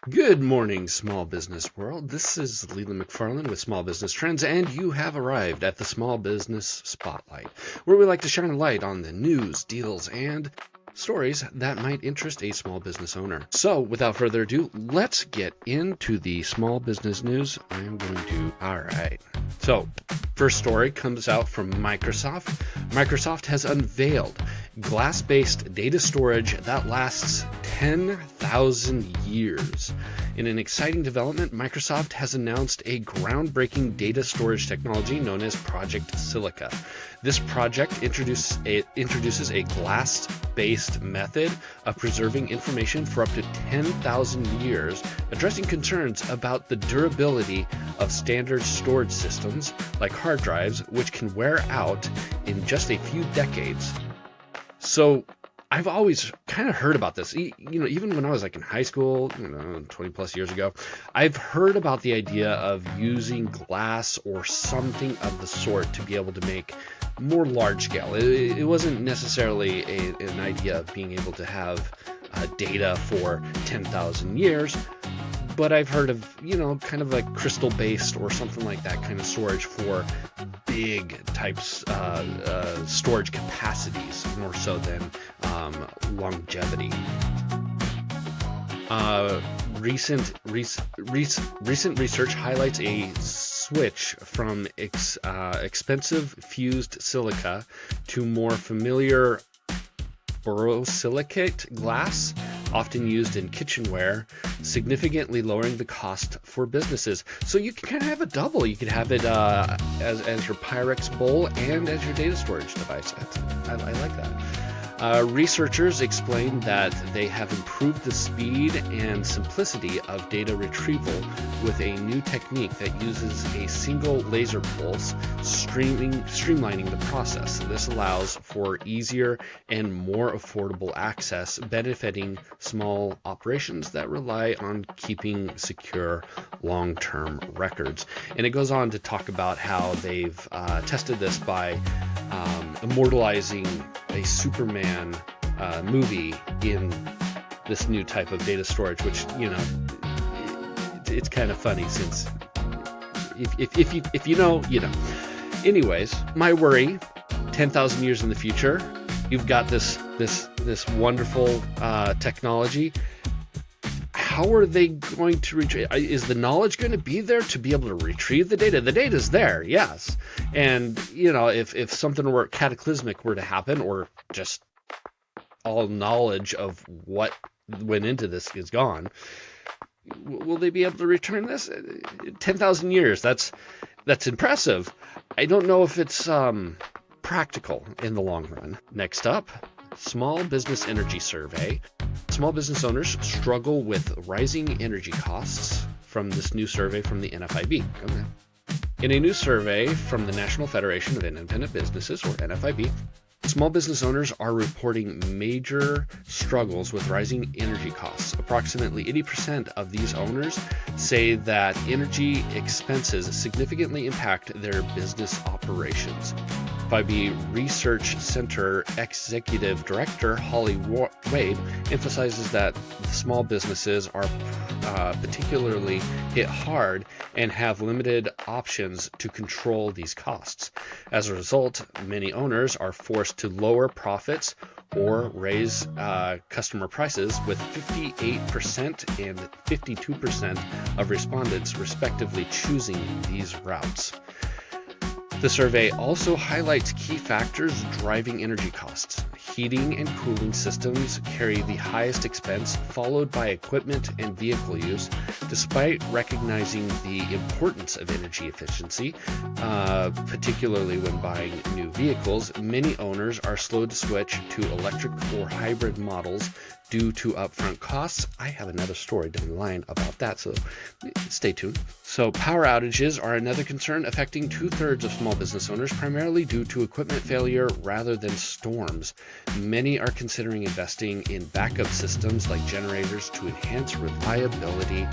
Good morning, small business world. This is Leland McFarland with Small Business Trends, and you have arrived at the Small Business Spotlight, where we like to shine a light on the news, deals, and stories that might interest a small business owner. So, without further ado, let's get into the small business news. So, first story comes out from Microsoft. Microsoft has unveiled glass-based data storage that lasts 10,000 years. In an exciting development, Microsoft has announced a groundbreaking data storage technology known as Project Silica. This project introduces a glass-based method of preserving information for up to 10,000 years, addressing concerns about the durability of standard storage systems like hard drives, which can wear out in just a few decades. So I've always kind of heard about this, even when I was in high school, 20 plus years ago. I've heard about the idea of using glass or something of the sort to be able to make more large scale. It wasn't necessarily an idea of being able to have data for 10,000 years, but I've heard of, kind of like crystal based or something like that kind of storage for big types storage capacities, more so than longevity. Recent research highlights a switch from expensive fused silica to more familiar borosilicate glass, often used in kitchenware, significantly lowering the cost for businesses. So you can kind of have a double. You could have it as your Pyrex bowl and as your data storage device. I like that. Researchers explained that they have improved the speed and simplicity of data retrieval with a new technique that uses a single laser pulse, streamlining the process. This allows for easier and more affordable access, benefiting small operations that rely on keeping secure long-term records. And it goes on to talk about how they've tested this by immortalizing a Superman movie in this new type of data storage, which it's kind of funny, since if you know, you know. Anyways, my worry: 10,000 years in the future, you've got this wonderful technology. How are they going to retrieve? Is the knowledge going to be there to be able to retrieve the data? The data's there, yes. And, if something cataclysmic were to happen, or just all knowledge of what went into this is gone, will they be able to return this? 10,000 years, that's impressive. I don't know if it's practical in the long run. Next up, Small Business Energy Survey. Small business owners struggle with rising energy costs from this new survey from the NFIB. Okay. In a new survey from the National Federation of Independent Businesses, or NFIB, small business owners are reporting major struggles with rising energy costs. Approximately 80% of these owners say that energy expenses significantly impact their business operations. NFIB Research Center Executive Director Holly Wade emphasizes that small businesses are particularly hit hard and have limited options to control these costs. As a result, many owners are forced to lower profits or raise customer prices, with 58% and 52% of respondents respectively choosing these routes. The survey also highlights key factors driving energy costs. Heating and cooling systems carry the highest expense, followed by equipment and vehicle use. Despite recognizing the importance of energy efficiency, particularly when buying new vehicles, many owners are slow to switch to electric or hybrid models due to upfront costs. I have another story down the line about that, so stay tuned. So power outages are another concern affecting 2/3 of small business owners, primarily due to equipment failure rather than storms. Many are considering investing in backup systems like generators to enhance reliability.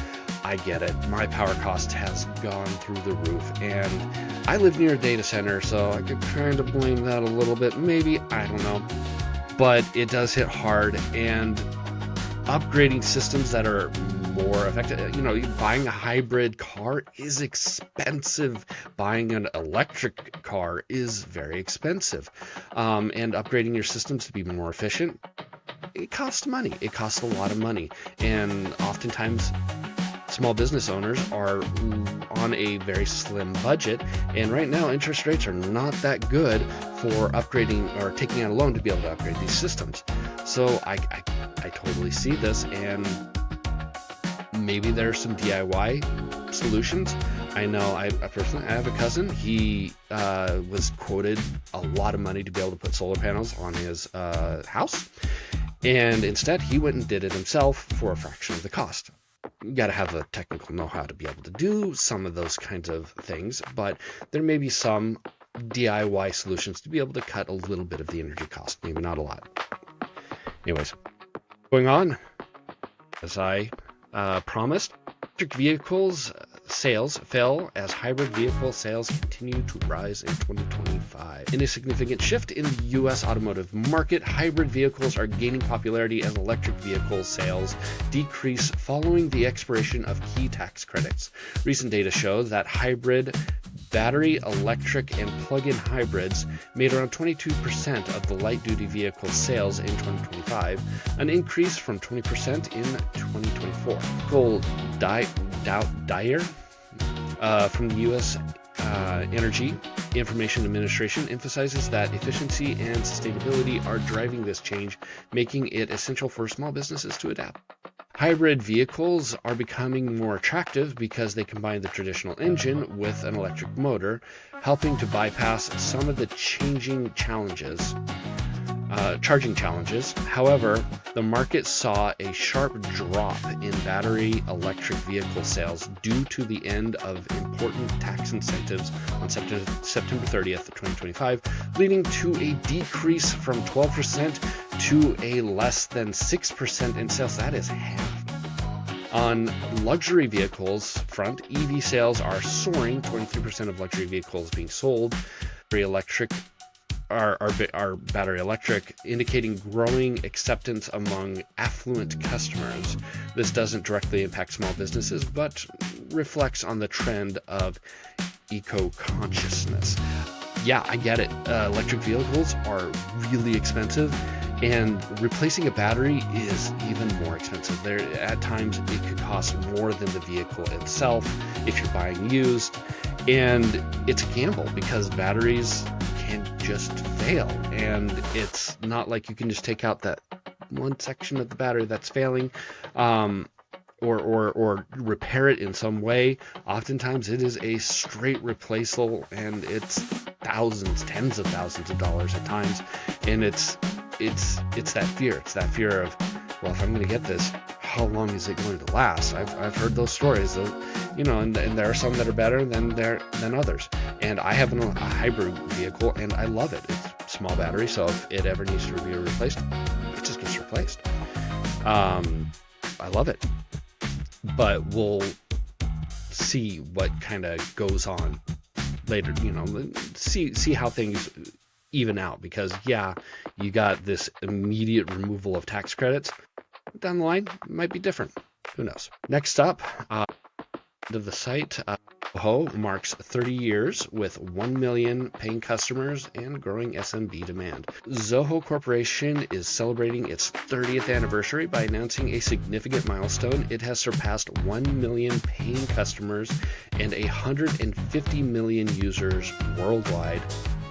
I get it. My power cost has gone through the roof, and I live near a data center, so I could kind of blame that a little bit. Maybe, I don't know. But it does hit hard, and upgrading systems that are more effective. You know, buying a hybrid car is expensive. Buying an electric car is very expensive. And upgrading your systems to be more efficient, it costs money. It costs a lot of money. And oftentimes, small business owners are on a very slim budget, and right now interest rates are not that good for upgrading or taking out a loan to be able to upgrade these systems. So I totally see this, and maybe there are some DIY solutions. I know I personally have a cousin. He was quoted a lot of money to be able to put solar panels on his house, and instead he went and did it himself for a fraction of the cost. You got to have the technical know-how to be able to do some of those kinds of things, but there may be some DIY solutions to be able to cut a little bit of the energy cost, maybe not a lot. Anyways, going on, as I promised, electric vehicles sales fell as hybrid vehicle sales continue to rise in 2025. In a significant shift in the U.S. automotive market, hybrid vehicles are gaining popularity as electric vehicle sales decrease following the expiration of key tax credits. Recent data show that hybrid, battery, electric, and plug-in hybrids made around 22% of the light-duty vehicle sales in 2025, an increase from 20% in 2024. Gold Dyer from the U.S. Energy Information Administration emphasizes that efficiency and sustainability are driving this change, making it essential for small businesses to adapt. Hybrid vehicles are becoming more attractive because they combine the traditional engine with an electric motor, helping to bypass some of the charging challenges. However, the market saw a sharp drop in battery electric vehicle sales due to the end of important tax incentives on September 30th, 2025, leading to a decrease from 12% to a less than 6% in sales. That is half. On luxury vehicles front, EV sales are soaring. 23% of luxury vehicles being sold are battery electric, indicating growing acceptance among affluent customers. This doesn't directly impact small businesses, but reflects on the trend of eco-consciousness. Yeah, I get it. Electric vehicles are really expensive, and replacing a battery is even more expensive. At times, it could cost more than the vehicle itself if you're buying used, and it's a gamble because batteries can just fail, and it's not like you can just take out that one section of the battery that's failing, or repair it in some way. Oftentimes it is a straight replaceable, and it's thousands, tens of thousands of dollars at times, and it's that fear. It's that fear of, well, if I'm going to get this, how long is it going to last? I've heard those stories, and there are some that are better than others. And I have a hybrid vehicle, and I love it. It's small battery, so if it ever needs to be replaced, it just gets replaced. I love it, but we'll see what kind of goes on later. See how things even out, because you got this immediate removal of tax credits. Down the line, it might be different. Who knows? Next up, of the site, Zoho marks 30 years with 1 million paying customers and growing SMB demand. Zoho Corporation is celebrating its 30th anniversary by announcing a significant milestone. It has surpassed 1 million paying customers and 150 million users worldwide.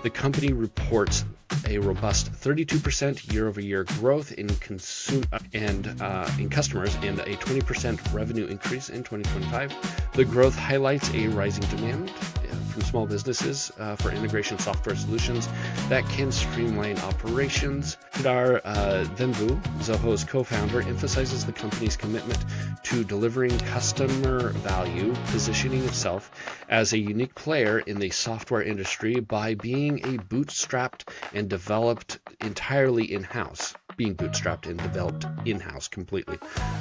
The company reports a robust 32% year-over-year growth in customers and a 20% revenue increase in 2025. The growth highlights a rising demand from small businesses for integration software solutions that can streamline operations. Kedar Venbu, Zoho's co-founder, emphasizes the company's commitment to delivering customer value, positioning itself as a unique player in the software industry by being bootstrapped and developed entirely in-house. Completely.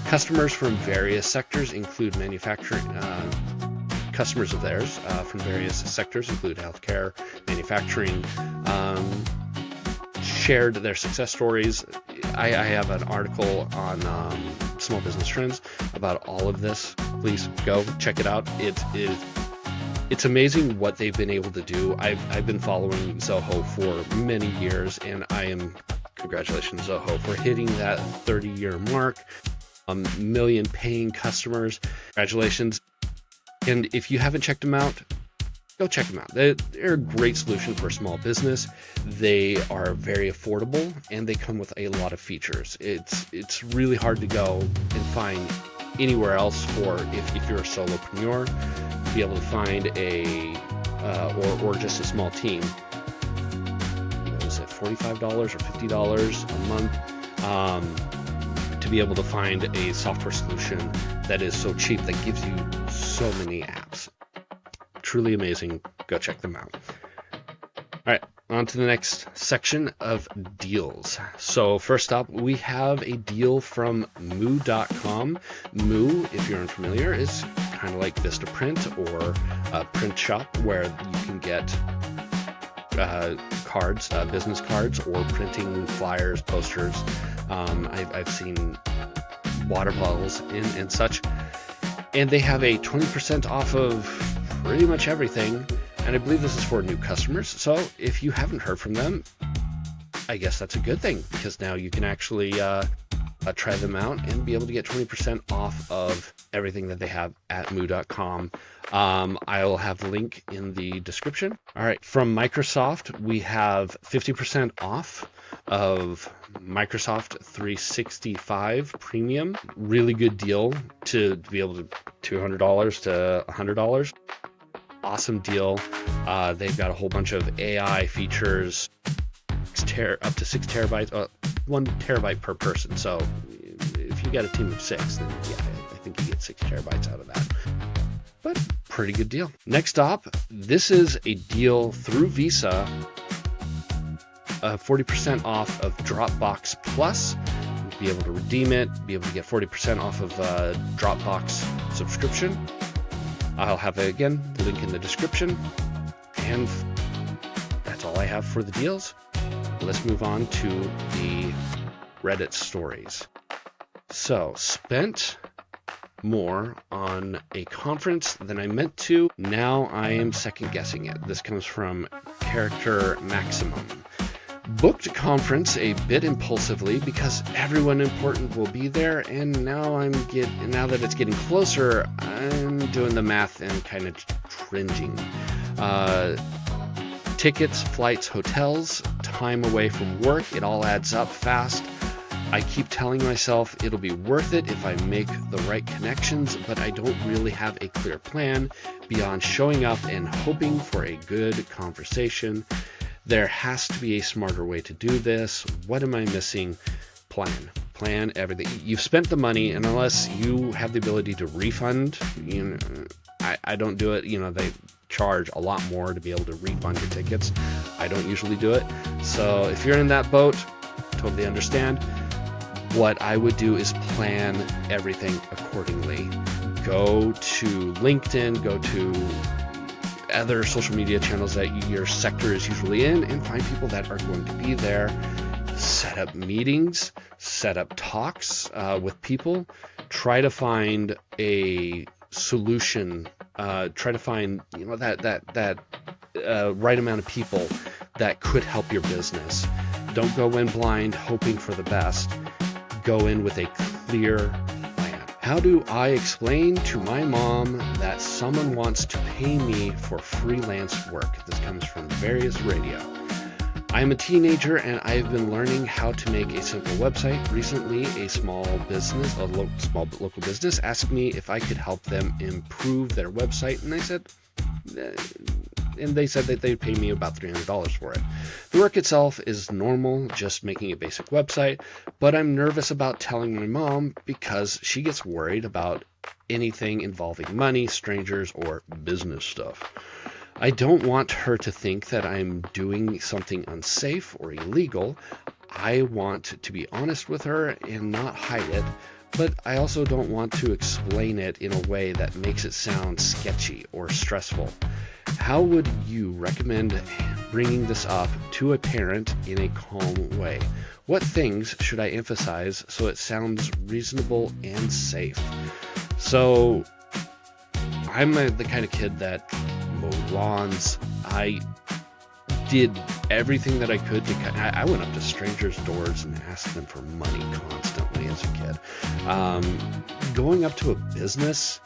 Customers from various sectors include manufacturing. Customers of theirs from various sectors include healthcare, manufacturing, shared their success stories. I have an article on small business friends about all of this, please go check it out. It's amazing what they've been able to do. I've been following Zoho for many years, and congratulations Zoho for hitting that 30-year mark, a million paying customers. Congratulations. And if you haven't checked them out, go check them out. They're a great solution for a small business. They are very affordable, and they come with a lot of features. It's really hard to go and find anywhere else for if you're a solopreneur, to be able to find or just a small team. What was it, $45 or $50 a month, to be able to find a software solution that is so cheap, that gives you so many apps. Truly amazing. Go check them out. All right, on to the next section of deals. So first up, we have a deal from moo.com. Moo, if you're unfamiliar, is kind of like Vistaprint or a print shop where you can get cards, business cards, or printing flyers, posters. I've seen water bottles and such. And they have a 20% off of pretty much everything. And I believe this is for new customers. So if you haven't heard from them, I guess that's a good thing, because now you can actually try them out and be able to get 20% off of everything that they have at moo.com. I'll have the link in the description. All right, from Microsoft, we have 50% off of Microsoft 365 Premium. Really good deal to be able to $200 to $100. Awesome deal. They've got a whole bunch of AI features, up to 6 terabytes, 1 terabyte per person. So if you got a team of 6, then yeah, I think you get 6 terabytes out of that. But pretty good deal. Next up, this is a deal through Visa, 40% off of Dropbox Plus. You'll be able to redeem it, be able to get 40% off of Dropbox subscription. I'll have, again, the link in the description. And that's all I have for the deals. Let's move on to the Reddit stories. So, spent more on a conference than I meant to. Now I am second guessing it. This comes from Character Maximum. Booked a conference a bit impulsively because everyone important will be there, and now that it's getting closer, I'm doing the math and kind of cringing. Tickets, flights, hotels, time away from work, it all adds up fast. I keep telling myself it'll be worth it if I make the right connections, but I don't really have a clear plan beyond showing up and hoping for a good conversation. There has to be a smarter way to do this. What am I missing? Plan everything. You've spent the money, and unless you have the ability to refund, I don't do it. They charge a lot more to be able to refund your tickets. I don't usually do it. So if you're in that boat, totally understand. What I would do is plan everything accordingly. Go to LinkedIn, go to other social media channels that your sector is usually in, and find people that are going to be there. Set up meetings, set up talks with people. Try to find a solution. Try to find that right amount of people that could help your business. Don't go in blind hoping for the best. Go in with a clear plan. How do I explain to my mom that someone wants to pay me for freelance work? This comes from Various Radio. I am a teenager and I've been learning how to make a simple website. Recently, a small local business asked me if I could help them improve their website, and they said that they'd pay me about $300 for it. The work itself is normal, just making a basic website, but I'm nervous about telling my mom because she gets worried about anything involving money, strangers, or business stuff. I don't want her to think that I'm doing something unsafe or illegal. I want to be honest with her and not hide it, but I also don't want to explain it in a way that makes it sound sketchy or stressful. How would you recommend bringing this up to a parent in a calm way? What things should I emphasize so it sounds reasonable and safe? So I'm the kind of kid that mowed lawns. I did everything that I could I went up to strangers' doors and asked them for money constantly as a kid. Going up to a business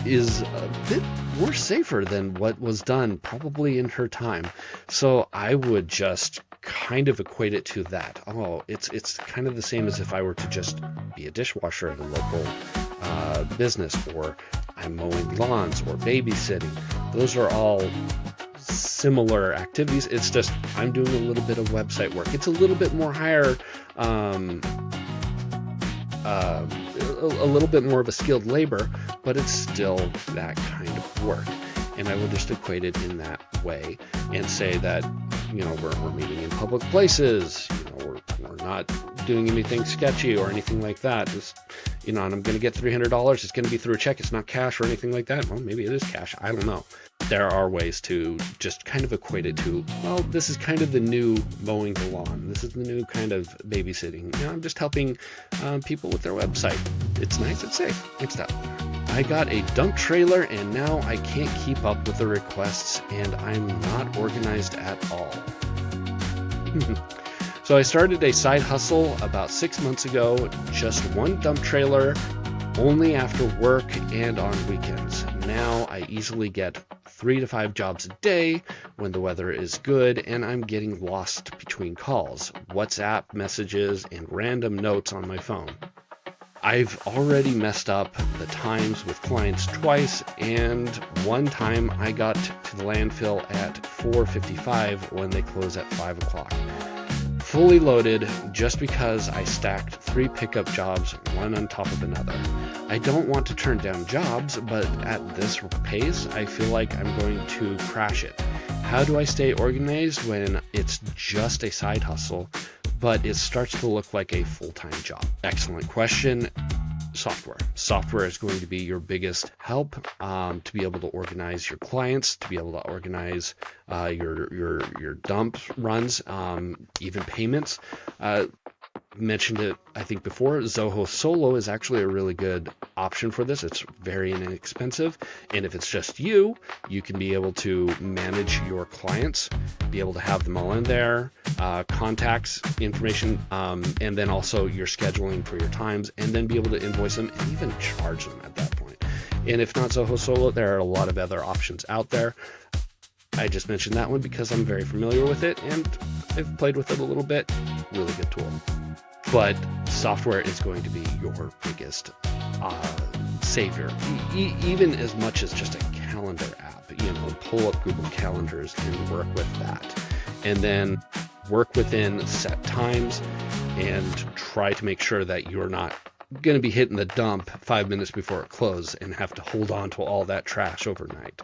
is a bit more safer than what was done probably in her time. So I would just kind of equate it to that. Oh, it's kind of the same as if I were to just be a dishwasher at a local business, or I'm mowing lawns or babysitting. Those are all similar activities. It's just I'm doing a little bit of website work. It's a little bit more higher, a little bit more of a skilled labor, but it's still that kind of work. And I will just equate it in that way and say that, we're meeting in public places, we're not doing anything sketchy or anything like that. Just, and I'm going to get $300. It's going to be through a check. It's not cash or anything like that. Well, maybe it is cash. I don't know. There are ways to just kind of equate it to, well, this is kind of the new mowing the lawn. This is the new kind of babysitting. I'm just helping people with their website. It's nice. It's safe. Next up. I got a dump trailer and now I can't keep up with the requests and I'm not organized at all. So I started a side hustle about 6 months ago, just one dump trailer, only after work and on weekends. Now I easily get 3 to 5 jobs a day when the weather is good and I'm getting lost between calls, WhatsApp messages, and random notes on my phone. I've already messed up the times with clients twice, and one time I got to the landfill at 4:55 when they close at 5 o'clock. Fully loaded just because I stacked 3 pickup jobs, one on top of another. I don't want to turn down jobs, but at this pace, I feel like I'm going to crash it. How do I stay organized when it's just a side hustle, but it starts to look like a full-time job? Excellent question. Software is going to be your biggest help to be able to organize your clients, to be able to organize your dump runs, even payments. Mentioned it, I think, before. Zoho Solo is actually a really good option for this. It's very inexpensive, and if it's just you can be able to manage your clients, be able to have them all in there, contacts, information, and then also your scheduling for your times, and then be able to invoice them and even charge them at that point. And if not Zoho Solo, there are a lot of other options out there. I just mentioned that one because I'm very familiar with it and I've played with it a little bit. Really good tool. But software is going to be your biggest savior, even as much as just a calendar app. Pull up Google Calendars and work with that. And then work within set times and try to make sure that you're not going to be hitting the dump 5 minutes before it closes and have to hold on to all that trash overnight.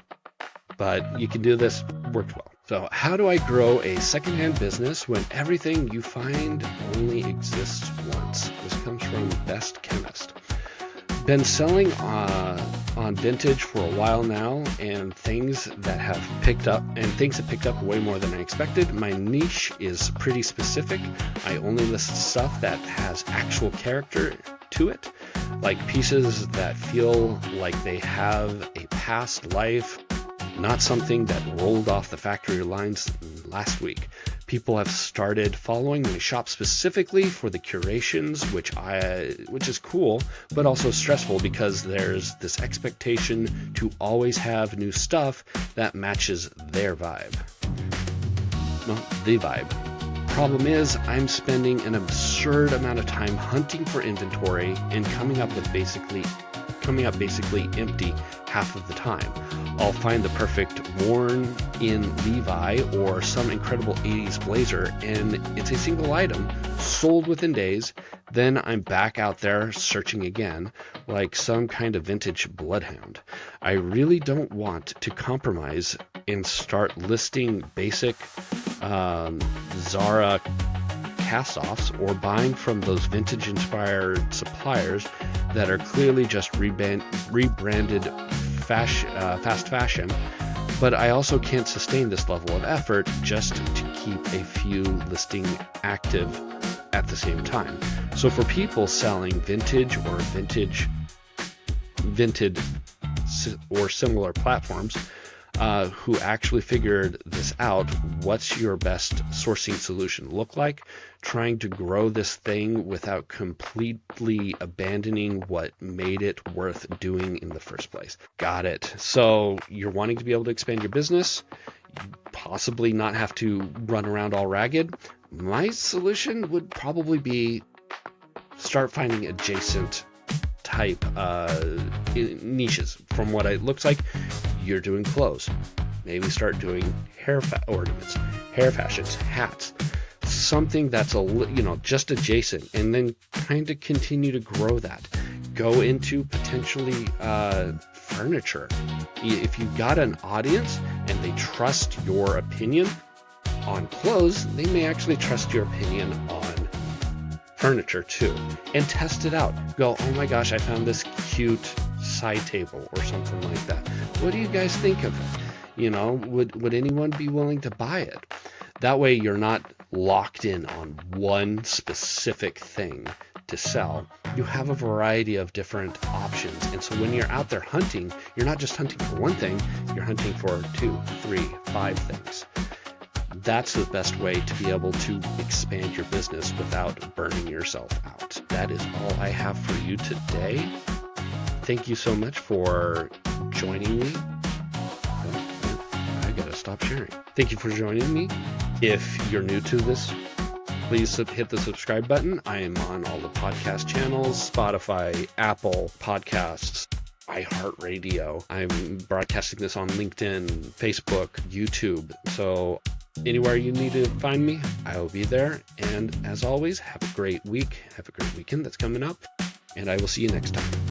But you can do this, worked well. So how do I grow a secondhand business when everything you find only exists once? This comes from Best Chemist. Been selling on vintage for a while now, and things have picked up way more than I expected. My niche is pretty specific. I only list stuff that has actual character to it, like pieces that feel like they have a past life, not something that rolled off the factory lines last week. People have started following my shop specifically for the curations, which is cool, but also stressful because there's this expectation to always have new stuff that matches their vibe. Well, the vibe. Problem is, I'm spending an absurd amount of time hunting for inventory and coming up basically empty half of the time. I'll find the perfect worn-in Levi or some incredible 80s blazer, and it's a single item, sold within days. Then I'm back out there searching again, like some kind of vintage bloodhound. I really don't want to compromise and start listing basic Zara cast-offs or buying from those vintage-inspired suppliers that are clearly just rebranded fast fashion, but I also can't sustain this level of effort just to keep a few listing active at the same time. So for people selling vintage or vintage or similar platforms, who actually figured this out, what's your best sourcing solution look like? Trying to grow this thing without completely abandoning what made it worth doing in the first place. Got it. So you're wanting to be able to expand your business, possibly not have to run around all ragged. My solution would probably be start finding adjacent type niches. From what it looks like, you're doing clothes. Maybe start doing hair ornaments, hair fashions, hats, something that's just adjacent, and then kind of continue to grow that. Go into potentially furniture. If you've got an audience and they trust your opinion on clothes, they may actually trust your opinion on furniture too, and test it out. Go, oh my gosh, I found this cute side table or something like that. What do you guys think of it? Would anyone be willing to buy it? That way you're not locked in on one specific thing to sell. You have a variety of different options. And so when you're out there hunting, you're not just hunting for one thing, you're hunting for 2, 3, 5 things. That's the best way to be able to expand your business without burning yourself out. That is all I have for you today. Thank you so much for joining me. I gotta stop sharing. Thank you for joining me. If you're new to this, please hit the subscribe button. I am on all the podcast channels, Spotify, Apple Podcasts, iHeartRadio. I'm broadcasting this on LinkedIn, Facebook, YouTube. So anywhere you need to find me, I will be there. And as always, have a great week. Have a great weekend that's coming up. And I will see you next time.